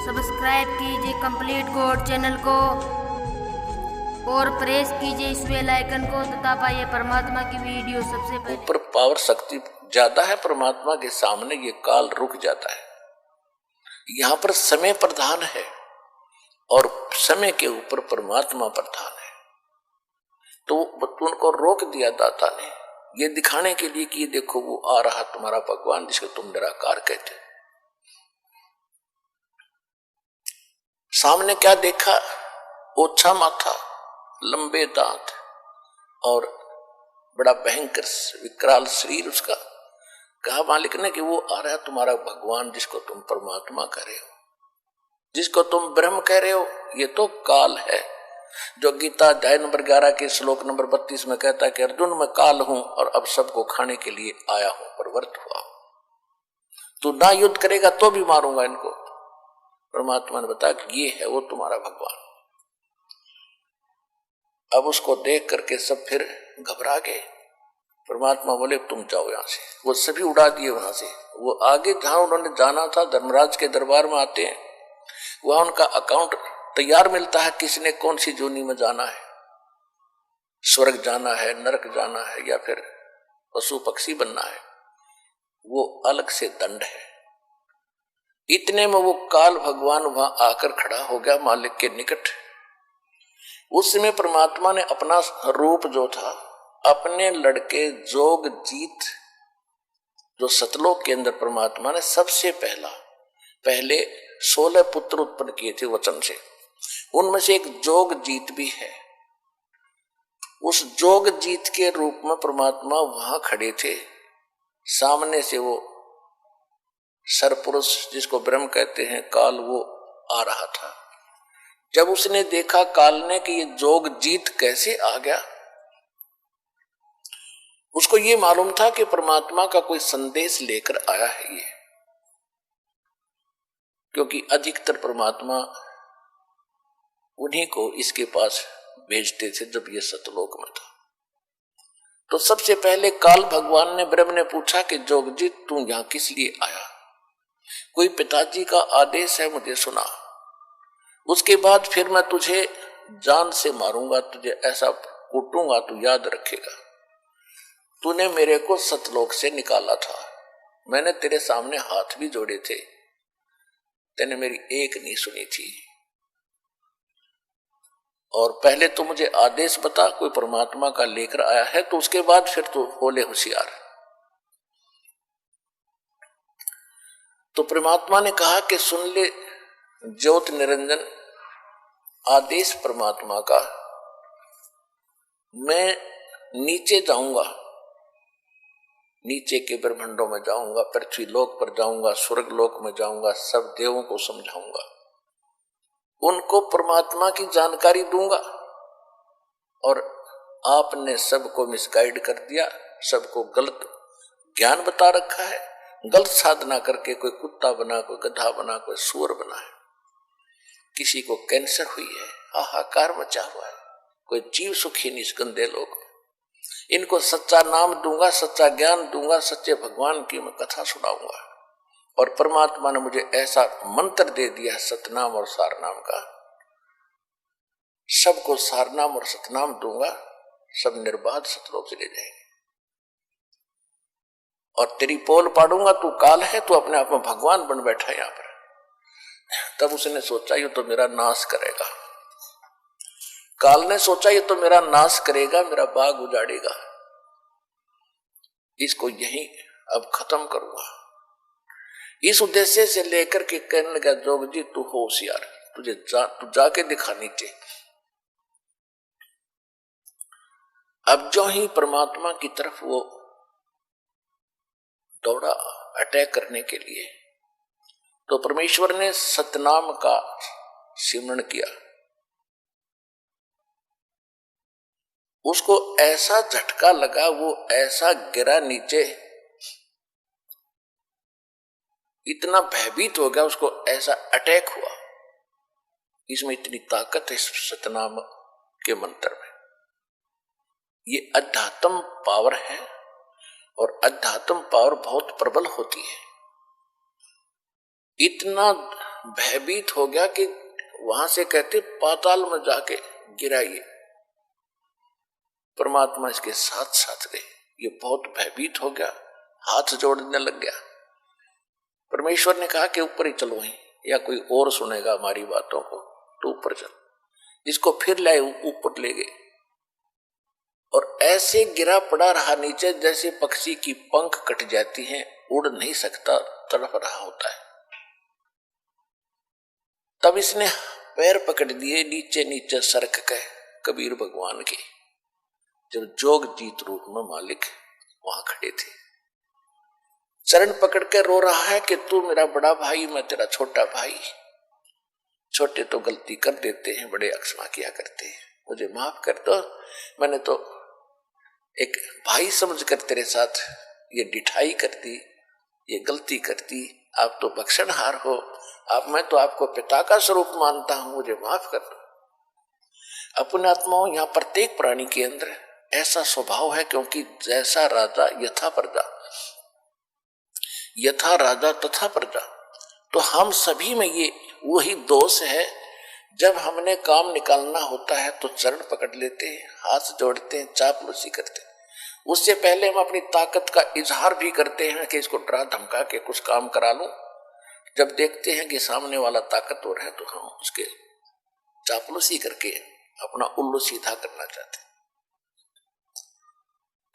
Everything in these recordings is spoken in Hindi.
सब्सक्राइब कीजिए कंप्लीट कोड चैनल को और प्रेस कीजिए इस बेल आइकन को तथा पाइए परमात्मा की वीडियो सबसे पहले। ऊपर पावर शक्ति ज्यादा है, परमात्मा के सामने ये काल रुक जाता है। यहाँ पर समय प्रधान है और समय के ऊपर परमात्मा प्रधान है, तो उनको रोक दिया दाता ने ये दिखाने के लिए कि देखो वो आ रहा तुम्हारा भगवान जिसको तुम निराकार कहते। सामने क्या देखा? ओछा माथा, लंबे दांत और बड़ा भयंकर विकराल शरीर उसका। कहा मालिक ने कि वो आ रहा है तुम्हारा भगवान जिसको तुम परमात्मा कह रहे हो, जिसको तुम ब्रह्म कह रहे हो। ये तो काल है जो गीता अध्याय नंबर 11 के श्लोक नंबर 32 में कहता है कि अर्जुन मैं काल हूं और अब सबको खाने के लिए आया हूं, प्रवृत्त हुआ हूं। तू ना युद्ध करेगा तो भी मारूंगा इनको। परमात्मा ने बताया कि ये है वो तुम्हारा भगवान। अब उसको देख करके सब फिर घबरा गए। परमात्मा बोले तुम जाओ यहां से। वो सभी उड़ा दिए वहां से। वो आगे जहां उन्होंने जाना था, धर्मराज के दरबार में आते हैं, वहां उनका अकाउंट तैयार मिलता है किसने कौन सी जोनी में जाना है, स्वर्ग जाना है, नरक जाना है या फिर पशु पक्षी बनना है। वो अलग से दंड है। इतने में वो काल भगवान वहां आकर खड़ा हो गया मालिक के निकट। उस समय परमात्मा ने अपना रूप जो था अपने लड़के जोग जीत जो सतलोक के अंदर परमात्मा ने सबसे पहले 16 पुत्र उत्पन्न किए थे वचन से। उनमें से एक जोग जीत भी है। उस जोग जीत के रूप में परमात्मा वहां खड़े थे। सामने से वो सरपुरुष जिसको ब्रह्म कहते हैं काल, वो आ रहा था। जब उसने देखा काल ने कि ये जोग जीत कैसे आ गया, उसको ये मालूम था कि परमात्मा का कोई संदेश लेकर आया है ये, क्योंकि अधिकतर परमात्मा उन्हीं को इसके पास भेजते थे जब ये सतलोक में था। तो सबसे पहले काल भगवान ने ब्रह्म ने पूछा कि जोगजीत तू यहां किस लिए आया? कोई पिताजी का आदेश है मुझे सुना, उसके बाद फिर मैं तुझे जान से मारूंगा, तुझे ऐसा कूटूंगा तू याद रखेगा। तूने मेरे को सतलोक से निकाला था, मैंने तेरे सामने हाथ भी जोड़े थे, तेने मेरी एक नहीं सुनी थी। और पहले तो मुझे आदेश बता कोई परमात्मा का लेकर आया है, तो उसके बाद फिर तू बोले होशियार। तो परमात्मा ने कहा कि सुन ले ज्योत निरंजन, आदेश परमात्मा का, मैं नीचे जाऊंगा, नीचे के ब्रह्मांडों में जाऊंगा, पृथ्वी लोक पर जाऊंगा, स्वर्ग लोक में जाऊंगा, सब देवों को समझाऊंगा, उनको परमात्मा की जानकारी दूंगा। और आपने सबको मिसगाइड कर दिया, सबको गलत ज्ञान बता रखा है, गलत साधना करके कोई कुत्ता बना, कोई गधा बना, कोई सूअर बना है, किसी को कैंसर हुई है, हाहाकार मचा हुआ है, कोई जीव सुखी नहीं इस गंदे लोग। इनको सच्चा नाम दूंगा, सच्चा ज्ञान दूंगा, सच्चे भगवान की मैं कथा सुनाऊंगा। और परमात्मा ने मुझे ऐसा मंत्र दे दिया सतनाम और सारनाम का, सबको सारनाम और सतनाम दूंगा, सब निर्बाध सतलोक चले जाएंगे। और तेरी पोल पाड़ूंगा, तू काल है, तू अपने आप में भगवान बन बैठा है यहां पर। तब उसने सोचा ये तो मेरा नाश करेगा, काल ने सोचा ये तो मेरा नाश करेगा, मेरा बाग उजाड़ेगा, इसको यहीं अब खत्म करूंगा। इस उद्देश्य से लेकर के कहने लगा जोगजी तू होशियार, तू जाके दिखा नीचे। अब जो ही परमात्मा की तरफ वो दौड़ा अटैक करने के लिए, तो परमेश्वर ने सतनाम का सिमरण किया। उसको ऐसा झटका लगा, वो ऐसा गिरा नीचे, इतना भयभीत हो गया, उसको ऐसा अटैक हुआ। इसमें इतनी ताकत है इस सतनाम के मंत्र में। ये अध्यात्म पावर है और अध्यात्म पावर बहुत प्रबल होती है। इतना भयभीत हो गया कि वहां से कहते पाताल में जाके गिराइए। परमात्मा इसके साथ साथ गए। ये बहुत भयभीत हो गया, हाथ जोड़ने लग गया। परमेश्वर ने कहा कि ऊपर ही चलो ही, या कोई और सुनेगा हमारी बातों को, तो ऊपर चल। इसको फिर लाए, ऊपर ले गए और ऐसे गिरा पड़ा रहा नीचे जैसे पक्षी की पंख कट जाती हैं, उड़ नहीं सकता, तड़प रहा होता है। तब इसने पैर पकड़ दिए नीचे नीचे सरक के कबीर भगवान के, जब जोग जीत रूप में मालिक वहां खड़े थे। चरण पकड़ के रो रहा है कि तू मेरा बड़ा भाई, मैं तेरा छोटा भाई। छोटे तो गलती कर देते हैं, बड़े अक्षमा किया करते हैं, मुझे माफ कर दो। मैंने तो एक भाई समझकर तेरे साथ ये डिठाई कर दी, ये गलती कर दी। आप तो बख्शनहार हो, मैं तो आपको पिता का स्वरूप मानता हूं, मुझे माफ कर दो। अपने आत्माओं, यहाँ प्रत्येक प्राणी के अंदर ऐसा स्वभाव है, क्योंकि जैसा राजा यथा प्रजा, यथा राजा तथा प्रजा। तो हम सभी में ये वही दोष है। जब हमने काम निकालना होता है तो चरण पकड़ लेते हैं, हाथ जोड़ते हैं, चापलूसी करते हैं। उससे पहले हम अपनी ताकत का इजहार भी करते हैं कि इसको डरा धमका के कुछ काम करा लूं। जब देखते हैं कि सामने वाला ताकतवर है तो हम उसके चापलूसी करके अपना उल्लू सीधा करना चाहते हैं।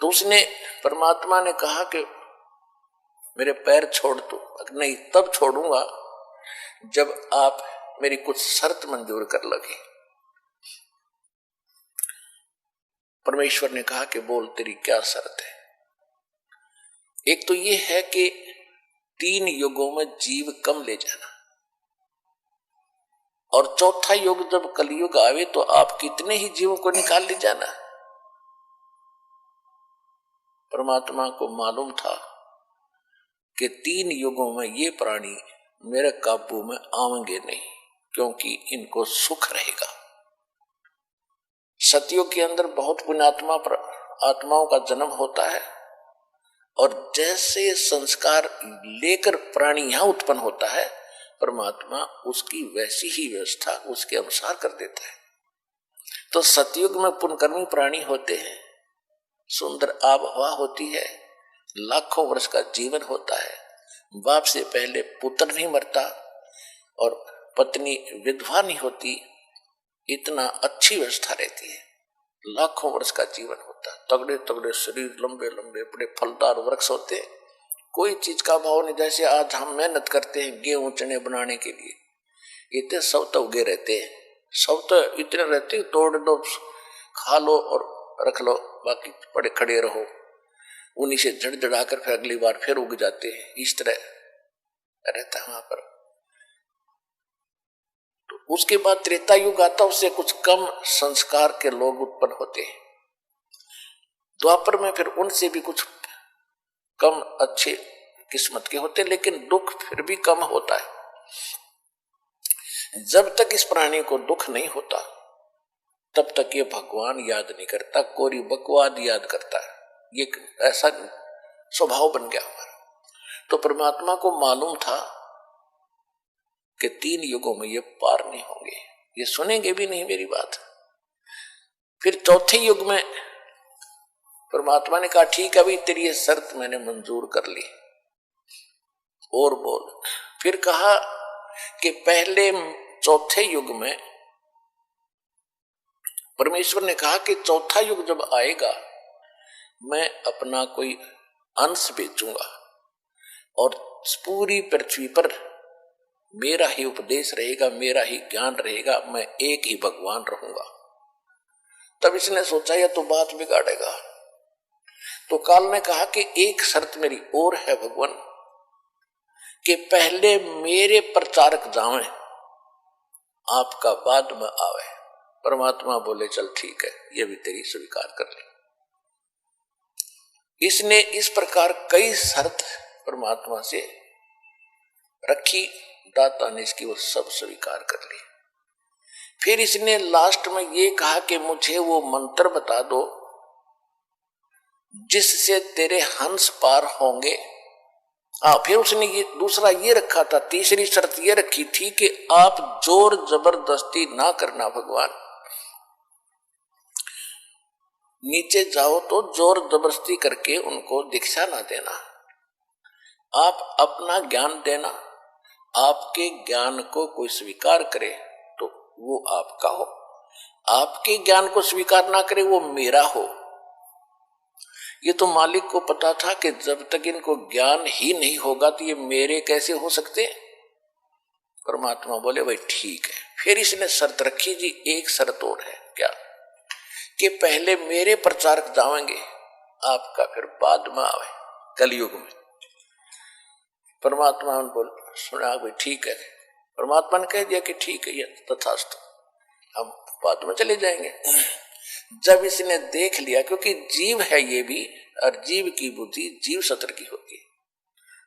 तो उसने, परमात्मा ने कहा कि मेरे पैर छोड़ दो। नहीं, तब छोड़ूंगा जब आप मेरी कुछ शर्त मंजूर कर लगे। परमेश्वर ने कहा कि बोल, तेरी क्या शर्त है? एक तो ये है कि 3 युगों में जीव कम ले जाना, और चौथा युग जब कलयुग आवे तो आप कितने ही जीवों को निकाल ले जाना। परमात्मा को मालूम था कि 3 युगों में ये प्राणी मेरे काबू में आएंगे नहीं, क्योंकि इनको सुख रहेगा। सतयुग के अंदर बहुत पुण्यात्मा आत्माओं का जन्म होता है, और जैसे संस्कार लेकर प्राणी यहां उत्पन्न होता है, परमात्मा उसकी वैसी ही व्यवस्था उसके अनुसार कर देता है। तो सतयुग में पुण्यकर्मी प्राणी होते हैं, सुंदर आब हवा होती है, लाखों वर्ष का जीवन होता है, बाप से पहले पुत्र नहीं मरता और पत्नी विधवा नहीं होती, इतना अच्छी व्यवस्था रहती है, लाखों वर्ष का जीवन होता है, तगड़े तगड़े शरीर, लंबे लंबे बड़े फलदार वृक्ष होते हैं, कोई चीज का भाव नहीं। जैसे आज हम मेहनत करते हैं गेहूं चने बनाने के लिए, इतने सब तो उगे रहते हैं, सब तो इतने रहते हैं, तोड़ दो, खा लो और रख लो, बाकी पड़े खड़े रहो, उन्हीं से झड़झड़ा कर फिर अगली बार फिर उग जाते हैं। इस तरह रहता है वहां पर। तो उसके बाद त्रेता युग आता, उससे कुछ कम संस्कार के लोग उत्पन्न होते हैं। द्वापर में फिर उनसे भी कुछ कम अच्छे किस्मत के होते, लेकिन दुख फिर भी कम होता है। जब तक इस प्राणी को दुख नहीं होता तब तक ये भगवान याद नहीं करता, कोरी बकवाद याद करता है। ये ऐसा स्वभाव बन गया हमारा। तो परमात्मा को मालूम था कि 3 युगों में ये पार नहीं होंगे, ये सुनेंगे भी नहीं मेरी बात। फिर चौथे युग में परमात्मा ने कहा ठीक है भाई, तेरी ये शर्त मैंने मंजूर कर ली, और बोल। फिर कहा कि पहले चौथे युग में परमेश्वर ने कहा कि चौथा युग जब आएगा मैं अपना कोई अंश बेचूंगा और पूरी पृथ्वी पर मेरा ही उपदेश रहेगा, मेरा ही ज्ञान रहेगा, मैं एक ही भगवान रहूंगा। तब इसने सोचा यह तो बात बिगाड़ेगा। तो काल ने कहा कि एक शर्त मेरी और है भगवान, कि पहले मेरे प्रचारक जावें, आपका बाद में आवे। परमात्मा बोले चल ठीक है, ये भी तेरी स्वीकार कर ले। इसने इस प्रकार कई शर्त परमात्मा से रखी, दाता ने इसकी वो सब स्वीकार कर ली। फिर इसने लास्ट में ये कहा कि मुझे वो मंत्र बता दो जिससे तेरे हंस पार होंगे हाँ, फिर उसने ये दूसरा ये रखा था, तीसरी शर्त ये रखी थी कि आप जोर जबरदस्ती ना करना भगवान, नीचे जाओ तो जोर जबरदस्ती करके उनको दीक्षा ना देना, आप अपना ज्ञान देना, आपके ज्ञान को कोई स्वीकार करे तो वो आपका हो, आपके ज्ञान को स्वीकार ना करे वो मेरा हो। ये तो मालिक को पता था कि जब तक इनको ज्ञान ही नहीं होगा तो ये मेरे कैसे हो सकते। परमात्मा बोले भाई ठीक है। फिर इसने शर्त रखी जी, एक शर्त और है, क्या कि पहले मेरे प्रचारक जाएंगे, आपका फिर बाद में आवे कलयुग में। परमात्मा ने बोल सुना भाई ठीक है। परमात्मा ने कह दिया कि ठीक है, ये तथास्तु, हम बाद में चले जाएंगे। जब इसने देख लिया, क्योंकि जीव है ये भी, और जीव की बुद्धि जीव सत्र की होती है,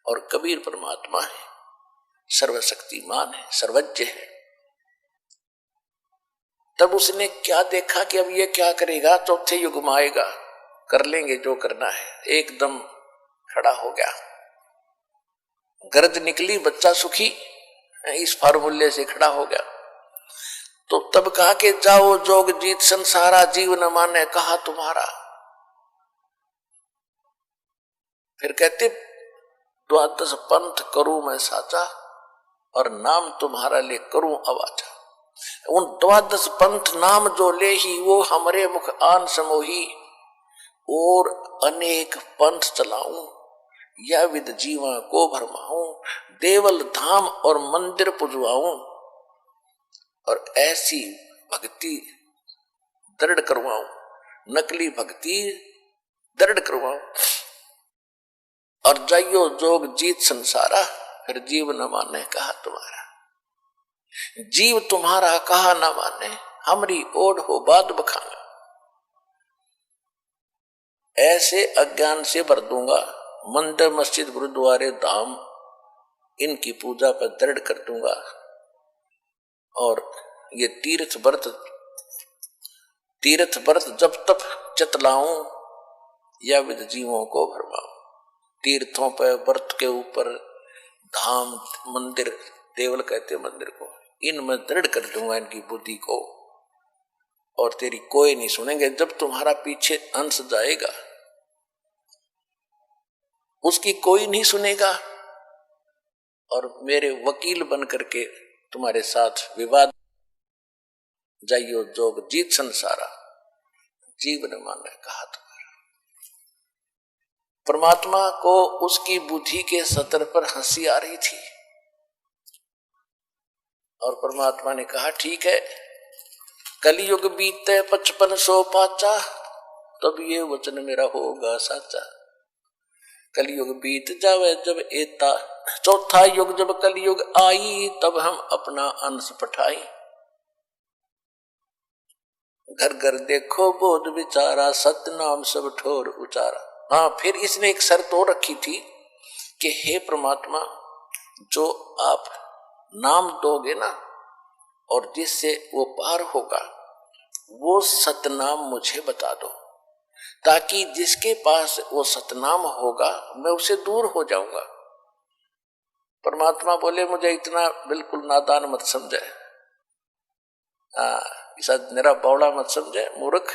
और कबीर परमात्मा है, सर्वशक्तिमान है, सर्वज्ञ है। तब उसने क्या देखा कि अब ये क्या करेगा, चौथे युग में आएगा, कर लेंगे जो करना है। एकदम खड़ा हो गया, गर्द निकली, बच्चा सुखी, इस फार्मूले से खड़ा हो गया। तो तब कहा कि जाओ जोग जीत संसारा, जीव न माने कहा तुम्हारा। फिर कहते द्वादश पंथ करूं मैं साचा, और नाम तुम्हारा ले करूं अवाचा। उन द्वादश पंथ नाम जो ले ही, वो हमरे मुख आन समोही, और अनेक पंथ चलाऊं, या विद जीवा को भरमाऊं, देवल धाम और मंदिर पुजवाऊं, और ऐसी भक्ति दृढ़ करवाऊं, नकली भक्ति दृढ़ करवाऊं, और जाइयो जोग जीत संसारा, फिर जीव न माने कहा तुम्हारा। जीव तुम्हारा कहा न माने, हमरी ओढ़ हो बात बखाना। ऐसे अज्ञान से भर दूंगा, मंदिर मस्जिद गुरुद्वारे धाम इनकी पूजा पर दृढ़ कर दूंगा, और ये तीर्थ व्रत जब तक चतलाऊं, या विद जीवों को भरमाऊं। तीर्थों पर, व्रत के ऊपर, धाम मंदिर, देवल कहते मंदिर को, इनमें दृढ़ कर दूंगा इनकी बुद्धि को, और तेरी कोई नहीं सुनेंगे। जब तुम्हारा पीछे अंश जाएगा, उसकी कोई नहीं सुनेगा, और मेरे वकील बन करके तुम्हारे साथ विवाद, जाइयो जोग जीत संसारा, जीव न माने कहा तुम्हारा। परमात्मा को उसकी बुद्धि के सतर पर हंसी आ रही थी, और परमात्मा ने कहा ठीक है, कलयुग बीते 5500 पाचा, तब ये वचन मेरा होगा साचा। कलयुग बीत जावे जब एता, चौथा युग जब कलयुग आई, तब हम अपना अंश पठाई। घर घर देखो बोध विचारा, सतनाम सब ठोर उचारा। हाँ, फिर इसने एक शर्त और रखी थी कि हे परमात्मा, जो आप नाम दोगे ना, और जिससे वो पार होगा, वो सतनाम मुझे बता दो, ताकि जिसके पास वो सतनाम होगा मैं उसे दूर हो जाऊंगा। परमात्मा बोले मुझे इतना बिल्कुल नादान मत समझे, ऐसा मेरा बौड़ा मत समझे, मूर्ख,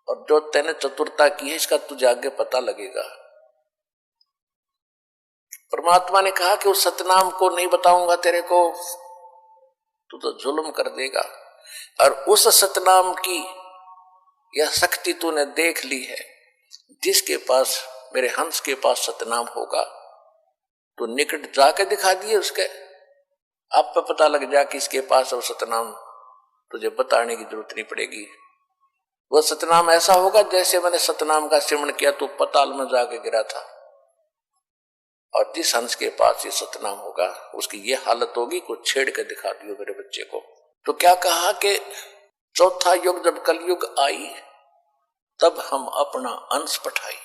और जो तेने चतुरता की है इसका तुझे आगे पता लगेगा। परमात्मा ने कहा कि उस सतनाम को नहीं बताऊंगा तेरे को, तू तो जुल्म कर देगा, और उस सतनाम की यह शक्ति तूने देख ली है। जिसके पास, मेरे हंस के पास सतनाम होगा, तो निकट जाके दिखा दिए उसके, आप पे पता लग जा कि इसके पास वो सतनाम, तुझे बताने की जरूरत नहीं पड़ेगी। वह सतनाम ऐसा होगा जैसे मैंने सतनाम का सिमरण किया तो पताल में जाके गिरा था, और जिस हंस के पास ये सतनाम होगा उसकी ये हालत होगी, कुछ छेड़ के दिखा दियो मेरे बच्चे को। तो क्या कहा कि चौथा युग जब कलयुग आई, तब हम अपना अंश पठाई।